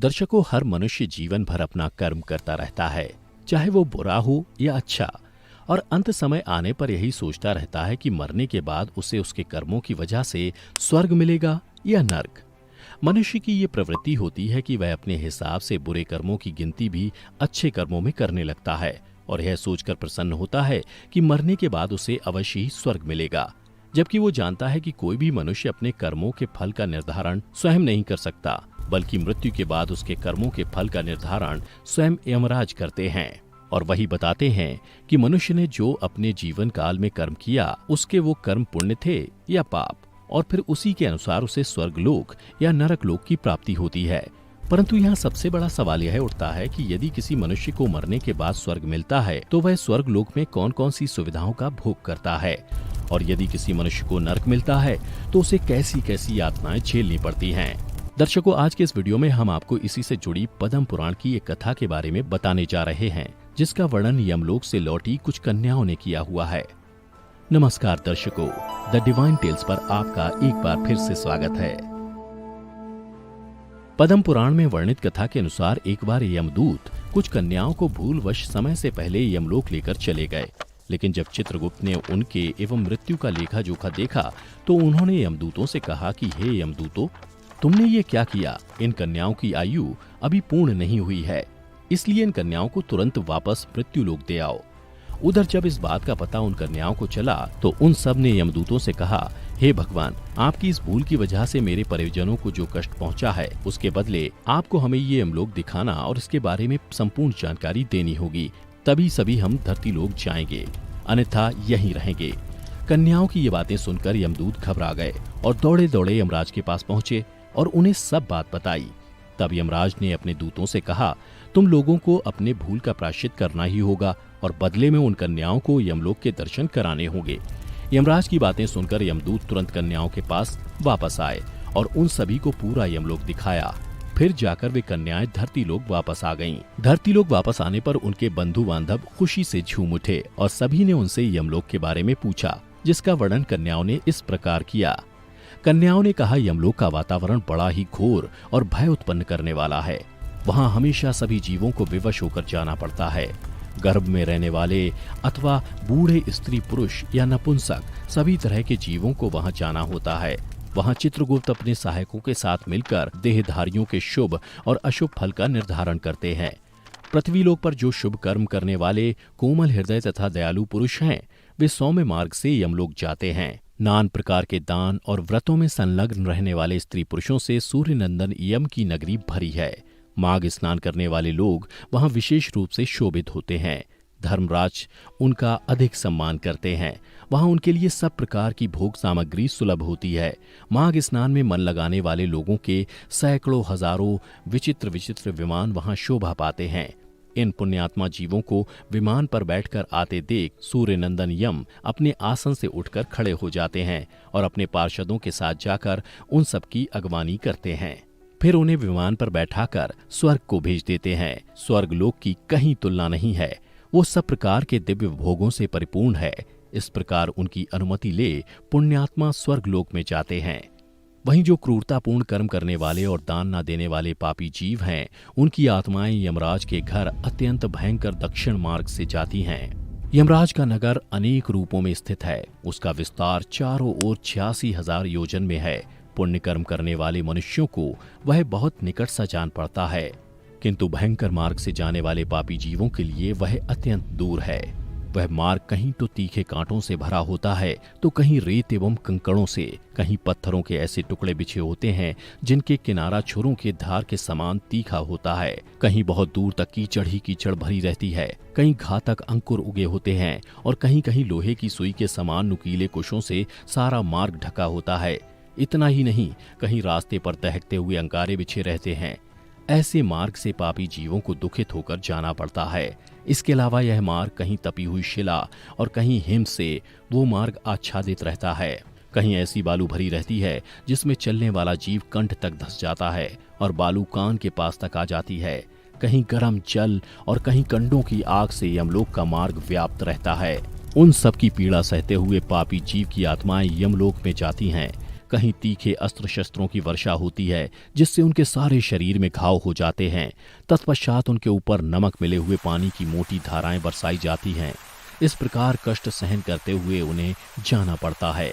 दर्शकों, हर मनुष्य जीवन भर अपना कर्म करता रहता है, चाहे वो बुरा हो या अच्छा, और अंत समय आने पर यही सोचता रहता है कि मरने के बाद उसे उसके कर्मों की वजह से स्वर्ग मिलेगा या नर्क। मनुष्य की ये प्रवृत्ति होती है कि वह अपने हिसाब से बुरे कर्मों की गिनती भी अच्छे कर्मों में करने लगता है और यह सोचकर प्रसन्न होता है कि मरने के बाद उसे अवश्य ही स्वर्ग मिलेगा, जबकि वो जानता है कि कोई भी मनुष्य अपने कर्मों के फल का निर्धारण स्वयं नहीं कर सकता, बल्कि मृत्यु के बाद उसके कर्मों के फल का निर्धारण स्वयं यमराज करते हैं। और वही बताते हैं कि मनुष्य ने जो अपने जीवन काल में कर्म किया, उसके वो कर्म पुण्य थे या पाप, और फिर उसी के अनुसार उसे स्वर्गलोक या नरक लोक की प्राप्ति होती है। परंतु यहाँ सबसे बड़ा सवाल यह उठता है कि यदि किसी मनुष्य को मरने के बाद स्वर्ग मिलता है तो वह स्वर्ग लोक में कौन कौन सी सुविधाओं का भोग करता है, और यदि किसी मनुष्य को नरक मिलता है तो उसे कैसी कैसी यातनाएं झेलनी पड़ती हैं। दर्शकों, आज के इस वीडियो में हम आपको इसी से जुड़ी पद्म पुराण की एक कथा के बारे में बताने जा रहे हैं, जिसका वर्णन यमलोक से लौटी कुछ कन्याओं ने किया हुआ है। नमस्कार दर्शकों, द डिवाइन टेल्स पर आपका एक बार फिर से स्वागत है। पद्म पुराण में वर्णित कथा के अनुसार एक बार यमदूत कुछ कन्याओं को भूलवश समय से पहले यमलोक लेकर चले गए, लेकिन जब चित्रगुप्त ने उनके एवं मृत्यु का लेखा जोखा देखा तो उन्होंने यमदूतों से कहा कि हे यमदूतों, तुमने ये क्या किया? इन कन्याओं की आयु अभी पूर्ण नहीं हुई है, इसलिए इन कन्याओं को तुरंत वापस मृत्यु लोक दे आओ। उधर जब इस बात का पता उन कन्याओं को चला तो उन सब ने यमदूतों से कहा, हे भगवान, आपकी इस भूल की वजह से मेरे परिजनों को जो कष्ट पहुंचा है, उसके बदले आपको हमें ये यमलोक दिखाना और इसके बारे में संपूर्ण जानकारी देनी होगी, तभी सभी हम धरती लोक जाएंगे, अन्यथा यहीं रहेंगे। कन्याओं की ये बातें सुनकर यमदूत घबरा गए और दौड़े दौड़े यमराज के पास पहुंचे और उन्हें सब बात बताई। तब यमराज ने अपने दूतों से कहा, तुम लोगों को अपने भूल का प्रायश्चित करना ही होगा और बदले में उन कन्याओं को यमलोक के दर्शन कराने होंगे। यमराज की बातें सुनकर यमदूत तुरंत कन्याओं के पास वापस आए और उन सभी को पूरा यमलोक दिखाया। फिर जाकर वे कन्याएं धरती लोक वापस आ गईं। धरती लोक वापस आने पर उनके बंधु बांधव खुशी से झूम उठे और सभी ने उनसे यमलोक के बारे में पूछा, जिसका वर्णन कन्याओं ने इस प्रकार किया। कन्याओं ने कहा, यमलोक का वातावरण बड़ा ही घोर और भय उत्पन्न करने वाला है। वहाँ हमेशा सभी जीवों को विवश होकर जाना पड़ता है। गर्भ में रहने वाले अथवा बूढ़े स्त्री पुरुष या नपुंसक, सभी तरह के जीवों को वहाँ जाना होता है। वहाँ चित्रगुप्त अपने सहायकों के साथ मिलकर देहधारियों के शुभ और अशुभ फल का निर्धारण करते हैं। पृथ्वीलोक पर जो शुभ कर्म करने वाले कोमल हृदय तथा दयालु पुरुष हैं, वे सौम्य मार्ग से यमलोक जाते हैं। नान प्रकार के दान और व्रतों में संलग्न रहने वाले स्त्री पुरुषों से सूर्य नंदन यम की नगरी भरी है। माघ स्नान करने वाले लोग वहां विशेष रूप से शोभित होते हैं। धर्मराज उनका अधिक सम्मान करते हैं। वहां उनके लिए सब प्रकार की भोग सामग्री सुलभ होती है। माघ स्नान में मन लगाने वाले लोगों के सैकड़ों हजारों विचित्र विचित्र विमान वहां शोभा पाते हैं। इन पुण्यात्मा जीवों को विमान पर बैठकर आते देख सूर्य नंदन यम अपने आसन से उठकर खड़े हो जाते हैं और अपने पार्षदों के साथ जाकर उन सब की अगवानी करते हैं। फिर उन्हें विमान पर बैठाकर स्वर्ग को भेज देते हैं। स्वर्ग लोक की कहीं तुलना नहीं है, वो सब प्रकार के दिव्य भोगों से परिपूर्ण है। इस प्रकार उनकी अनुमति ले पुण्यात्मा स्वर्ग लोक में जाते हैं। वहीं जो क्रूरतापूर्ण कर्म करने वाले और दान न देने वाले पापी जीव हैं, उनकी आत्माएं यमराज के घर अत्यंत भयंकर दक्षिण मार्ग से जाती हैं। यमराज का नगर अनेक रूपों में स्थित है। उसका विस्तार चारों ओर 86,000 योजन में है। पुण्य कर्म करने वाले मनुष्यों को वह बहुत निकट सा जान पड़ता है, किंतु भयंकर मार्ग से जाने वाले पापी जीवों के लिए वह अत्यंत दूर है। वह मार्ग कहीं तो तीखे कांटों से भरा होता है तो कहीं रेत एवं कंकड़ों से, कहीं पत्थरों के ऐसे टुकड़े बिछे होते हैं जिनके किनारा छुरों के धार के समान तीखा होता है। कहीं बहुत दूर तक कीचड़ ही कीचड़ भरी रहती है। कहीं घातक अंकुर उगे होते हैं और कहीं कहीं लोहे की सुई के समान नुकीले कुशों से सारा मार्ग ढका होता है। इतना ही नहीं, कहीं रास्ते पर दहकते हुए अंगारे बिछे रहते हैं। ऐसे मार्ग से पापी जीवों को दुखित होकर जाना पड़ता है। इसके अलावा यह मार्ग कहीं तपी हुई शिला और कहीं हिम से वो मार्ग आच्छादित रहता है। कहीं ऐसी बालू भरी रहती है जिसमें चलने वाला जीव कंठ तक धंस जाता है और बालू कान के पास तक आ जाती है। कहीं गर्म जल और कहीं कंडों की आग से यमलोक का मार्ग व्याप्त रहता है। उन सब की पीड़ा सहते हुए पापी जीव की आत्माएं यमलोक में जाती हैं। कहीं तीखे अस्त्र शस्त्रों की वर्षा होती है जिससे उनके सारे शरीर में घाव हो जाते हैं। तत्पश्चात उनके ऊपर नमक मिले हुए पानी की मोटी धाराएं बरसाई जाती हैं। इस प्रकार कष्ट सहन करते हुए उन्हें जाना पड़ता है।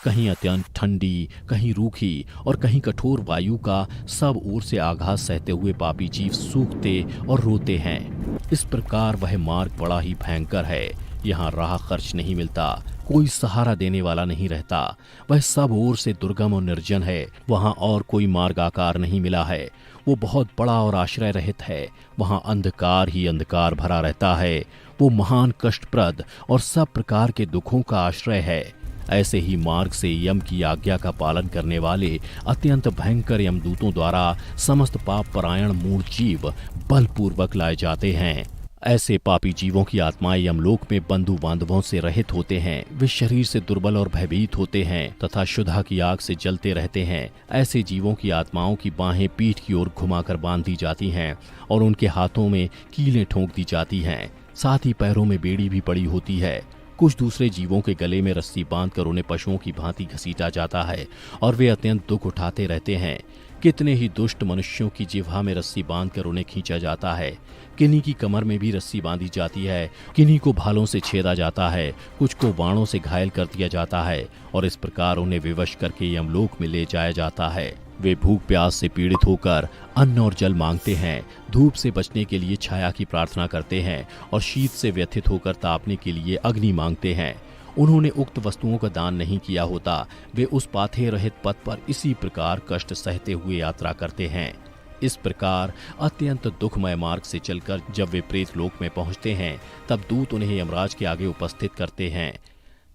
कहीं अत्यंत ठंडी, कहीं रूखी और कहीं कठोर वायु का सब ओर से आघात सहते हुए पापी जीव सूखते और रोते हैं। इस प्रकार वह मार्ग बड़ा ही भयंकर है। यहाँ राह खर्च नहीं मिलता, कोई सहारा देने वाला नहीं रहता। वह सब ओर से दुर्गम और निर्जन है। वहाँ और कोई मार्ग आकार नहीं मिला है। वो बहुत बड़ा और आश्रय रहित है। वहाँ अंधकार ही अंधकार भरा रहता है। वो महान कष्टप्रद और सब प्रकार के दुखों का आश्रय है। ऐसे ही मार्ग से यम की आज्ञा का पालन करने वाले अत्यंत भयंकर यमदूतों द्वारा समस्त पाप परायण मूढ़ जीव बलपूर्वक लाए जाते हैं। ऐसे पापी जीवों की आत्माएं यमलोक में बंधु बांधवों से रहित होते हैं। वे शरीर से दुर्बल और भयभीत होते हैं तथा क्षुधा की आग से जलते रहते हैं। ऐसे जीवों की आत्माओं की बाहें पीठ की ओर घुमाकर बांध दी जाती हैं और उनके हाथों में कीलें ठोंक दी जाती हैं। साथ ही पैरों में बेड़ी भी पड़ी होती है। कुछ दूसरे जीवों के गले में रस्सी बांधकर उन्हें पशुओं की भांति घसीटा जाता है और वे अत्यंत दुख उठाते रहते हैं। कितने ही दुष्ट मनुष्यों की जिह्वा में रस्सी बांधकर उन्हें खींचा जाता है। किन्हीं की कमर में भी रस्सी बांधी जाती है, किन्हीं को भालों से छेदा जाता है, कुछ को बाणों से घायल कर दिया जाता है और इस प्रकार उन्हें विवश करके यमलोक में ले जाया जाता है। वे भूख प्यास से पीड़ित होकर अन्न और जल मांगते हैं, धूप से बचने के लिए छाया की प्रार्थना करते हैं और शीत से व्यथित होकर तापने के लिए अग्नि मांगते हैं। उन्होंने उक्त वस्तुओं का दान नहीं किया होता। वे उस पाथे रहित पथ पर इसी प्रकार कष्ट सहते हुए यात्रा करते हैं। इस प्रकार अत्यंत दुखमय मार्ग से चलकर जब वे प्रेत लोक में पहुंचते हैं तब दूत उन्हें यमराज के आगे उपस्थित करते हैं।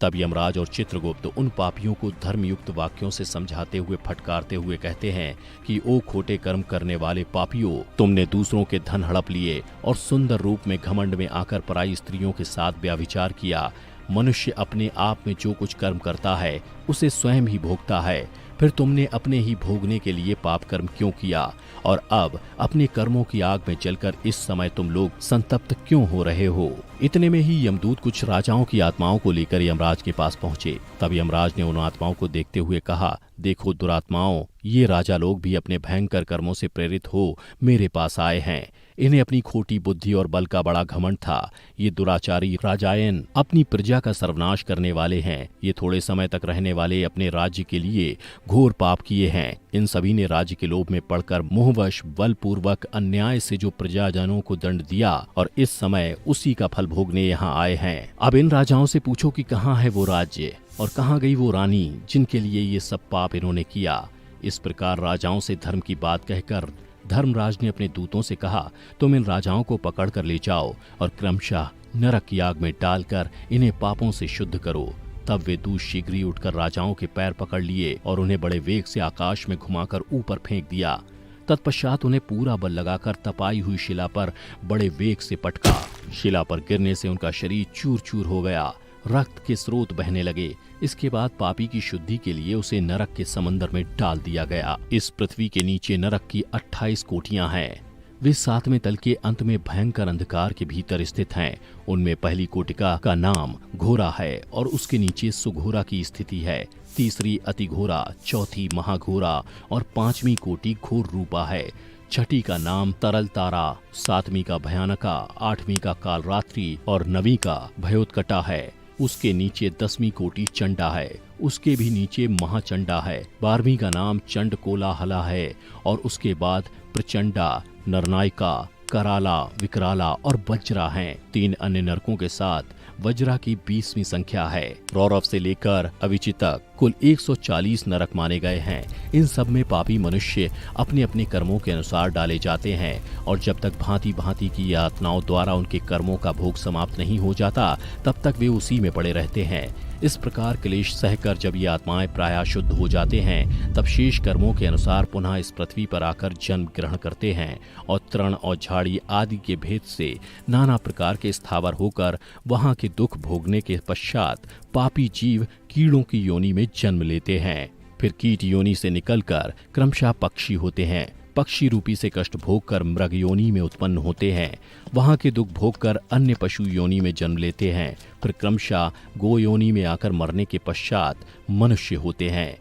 तब यमराज और चित्रगुप्त उन पापियों को धर्मयुक्त वाक्यों से समझाते हुए फटकारते हुए कहते हैं कि ओ खोटे कर्म करने वाले पापियों, तुमने दूसरों के धन हड़प लिए और सुंदर रूप में घमंड में आकर पराई स्त्रियों के साथ व्यभिचार किया। मनुष्य अपने आप में जो कुछ कर्म करता है उसे स्वयं ही भोगता है। फिर तुमने अपने ही भोगने के लिए पाप कर्म क्यों किया और अब अपने कर्मों की आग में जलकर इस समय तुम लोग संतप्त क्यों हो रहे हो। इतने में ही यमदूत कुछ राजाओं की आत्माओं को लेकर यमराज के पास पहुंचे। तब यमराज ने उन आत्माओं को देखते हुए कहा, देखो दुरात्माओं, ये राजा लोग भी अपने भयंकर कर्मों से प्रेरित हो मेरे पास आए हैं। इन्हें अपनी खोटी बुद्धि और बल का बड़ा घमंड था। ये दुराचारी राजायन अपनी प्रजा का सर्वनाश करने वाले हैं। ये थोड़े समय तक रहने वाले अपने राज्य के लिए घोर पाप किए हैं। इन सभी ने राज्य के लोभ में पड़कर मोहवश बलपूर्वक अन्याय से जो प्रजाजनों को दंड दिया और इस समय उसी का फल भोगने यहाँ आए हैं। अब इन राजाओं से पूछो कि कहाँ है वो राज्य और कहाँ गई वो रानी जिनके लिए ये सब पाप इन्होंने किया। इस प्रकार राजाओं से धर्म की बात कहकर धर्मराज ने अपने दूतों से कहा, तुम इन राजाओं को पकड़ कर ले जाओ और क्रमशः नरक की आग में डालकर इन्हें पापों से शुद्ध करो। तब वे दूत शीघ्र ही उठकर राजाओं के पैर पकड़ लिए और उन्हें बड़े वेग से आकाश में घुमाकर ऊपर फेंक दिया। तत्पश्चात उन्हें पूरा बल लगाकर तपाई हुई शिला पर बड़े वेग से पटका। शिला पर गिरने से उनका शरीर चूर चूर हो गया, रक्त के स्रोत बहने लगे। इसके बाद पापी की शुद्धि के लिए उसे नरक के समंदर में डाल दिया गया। इस पृथ्वी के नीचे नरक की 28 कोठियां हैं। वे 7वें तल के अंत में भयंकर अंधकार के भीतर स्थित हैं। उनमें पहली कोटिका का नाम घोरा है और उसके नीचे सुघोरा की स्थिति है। तीसरी अति घोरा, चौथी महाघोरा और 5वीं कोटि घोर रूपा है। छठी का नाम तरल तारा, 7वीं का भयानका, 8वीं का कालरात्रि और 9वीं का भयोत्कटा है। उसके नीचे 10वीं कोटि चंडा है, उसके भी नीचे महाचंडा है। 12वीं का नाम चंड कोलाहला है और उसके बाद प्रचंडा, नरनायिका, कराला, विकराला और वज्रा हैं। 3 अन्य नरकों के साथ वज्रा की 20वीं संख्या है। रौरव से लेकर अविचि तक कुल 140 नरक माने गए हैं। इन सब में पापी मनुष्य अपने अपने कर्मों के अनुसार डाले जाते हैं और जब तक भांति भांति की आत्माओं द्वारा उनके कर्मों का भोग समाप्त नहीं हो जाता तब तक वे उसी में पड़े रहते हैं। इस प्रकार क्लेश सहकर जब ये आत्माएं प्रायः शुद्ध हो जाते हैं तब शेष कर्मों के अनुसार पुनः इस पृथ्वी पर आकर जन्म ग्रहण करते हैं और तृण और झाड़ी आदि के भेद से नाना प्रकार के स्थावर होकर वहां के दुख भोगने के पश्चात पापी जीव कीड़ों की योनि में जन्म लेते हैं। फिर कीट योनि से निकलकर क्रमशः पक्षी होते हैं। पक्षी रूपी से कष्ट भोगकर मृग योनि में उत्पन्न होते हैं। वहां के दुख भोगकर अन्य पशु योनि में जन्म लेते हैं। फिर क्रमशः गो योनि में आकर मरने के पश्चात मनुष्य होते हैं।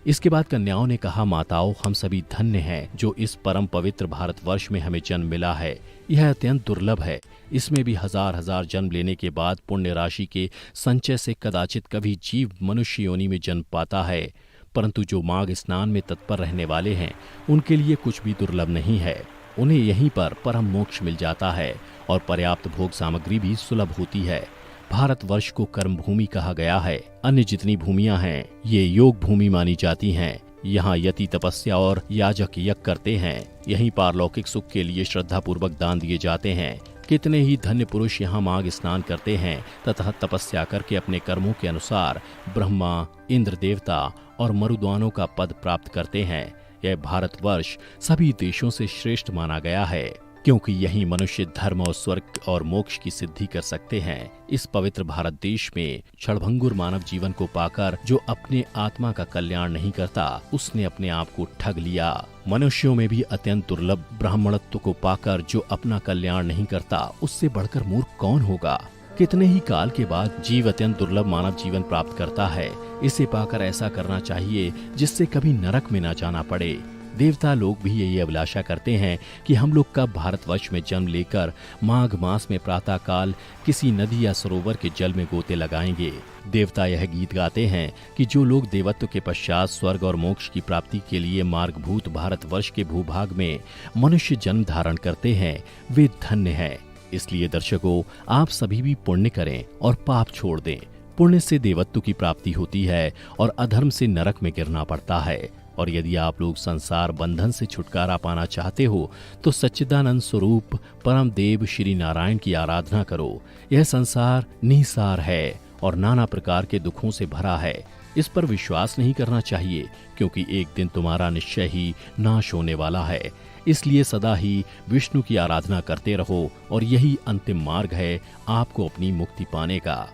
इसके बाद कन्याओं ने कहा, माताओं, हम सभी धन्य हैं जो इस परम पवित्र भारतवर्ष में हमें जन्म मिला है। यह अत्यंत दुर्लभ है। इसमें भी हजार हजार जन्म लेने के बाद पुण्य राशि के संचय से कदाचित कभी जीव मनुष्य योनि में जन्म पाता है। परंतु जो माघ स्नान में तत्पर रहने वाले हैं उनके लिए कुछ भी दुर्लभ नहीं है। उन्हें यहीं पर परम मोक्ष मिल जाता है और पर्याप्त भोग सामग्री भी सुलभ होती है। भारतवर्ष को कर्म भूमि कहा गया है। अन्य जितनी भूमियां हैं ये योग भूमि मानी जाती हैं। यहाँ यति तपस्या और याजक यज्ञ करते हैं। यहीं पारलौकिक सुख के लिए श्रद्धा पूर्वक दान दिए जाते हैं। कितने ही धन्य पुरुष यहाँ माघ स्नान करते हैं तथा तपस्या करके अपने कर्मों के अनुसार ब्रह्मा, इंद्र देवता और मरुद्वानों का पद प्राप्त करते हैं। यह भारतवर्ष सभी देशों से श्रेष्ठ माना गया है क्योंकि यही मनुष्य धर्म और स्वर्ग और मोक्ष की सिद्धि कर सकते हैं। इस पवित्र भारत देश में क्षणभंगुर मानव जीवन को पाकर जो अपने आत्मा का कल्याण नहीं करता उसने अपने आप को ठग लिया। मनुष्यों में भी अत्यंत दुर्लभ ब्राह्मणत्व को पाकर जो अपना कल्याण नहीं करता उससे बढ़कर मूर्ख कौन होगा। कितने ही काल के बाद जीव अत्यंत दुर्लभ मानव जीवन प्राप्त करता है। इसे पाकर ऐसा करना चाहिए जिससे कभी नरक में न जाना पड़े। देवता लोग भी यही अभिलाषा करते हैं कि हम लोग कब भारतवर्ष में जन्म लेकर माघ मास में प्रातः काल किसी नदी या सरोवर के जल में गोते लगाएंगे। देवता यह गीत गाते हैं कि जो लोग देवत्व के पश्चात स्वर्ग और मोक्ष की प्राप्ति के लिए मार्गभूत भारतवर्ष के भूभाग में मनुष्य जन्म धारण करते हैं वे धन्य हैं। इसलिए दर्शकों, आप सभी भी पुण्य करें और पाप छोड़ दें। पुण्य से देवत्व की प्राप्ति होती है और अधर्म से नरक में गिरना पड़ता है। और यदि आप लोग संसार बंधन से छुटकारा पाना चाहते हो तो सच्चिदानंद स्वरूप परम देव श्री नारायण की आराधना करो। यह संसार निसार है और नाना प्रकार के दुखों से भरा है। इस पर विश्वास नहीं करना चाहिए क्योंकि एक दिन तुम्हारा निश्चय ही नाश होने वाला है। इसलिए सदा ही विष्णु की आराधना करते रहो और यही अंतिम मार्ग है आपको अपनी मुक्ति पाने का।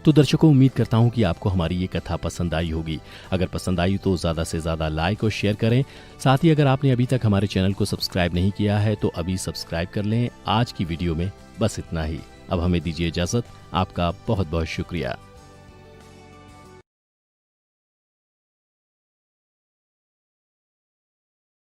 तो दर्शकों, उम्मीद करता हूं कि आपको हमारी ये कथा पसंद आई होगी। अगर पसंद आई तो ज्यादा से ज्यादा लाइक और शेयर करें। साथ ही अगर आपने अभी तक हमारे चैनल को सब्सक्राइब नहीं किया है तो अभी सब्सक्राइब कर लें। आज की वीडियो में बस इतना ही। अब हमें दीजिए इजाजत। आपका बहुत बहुत शुक्रिया।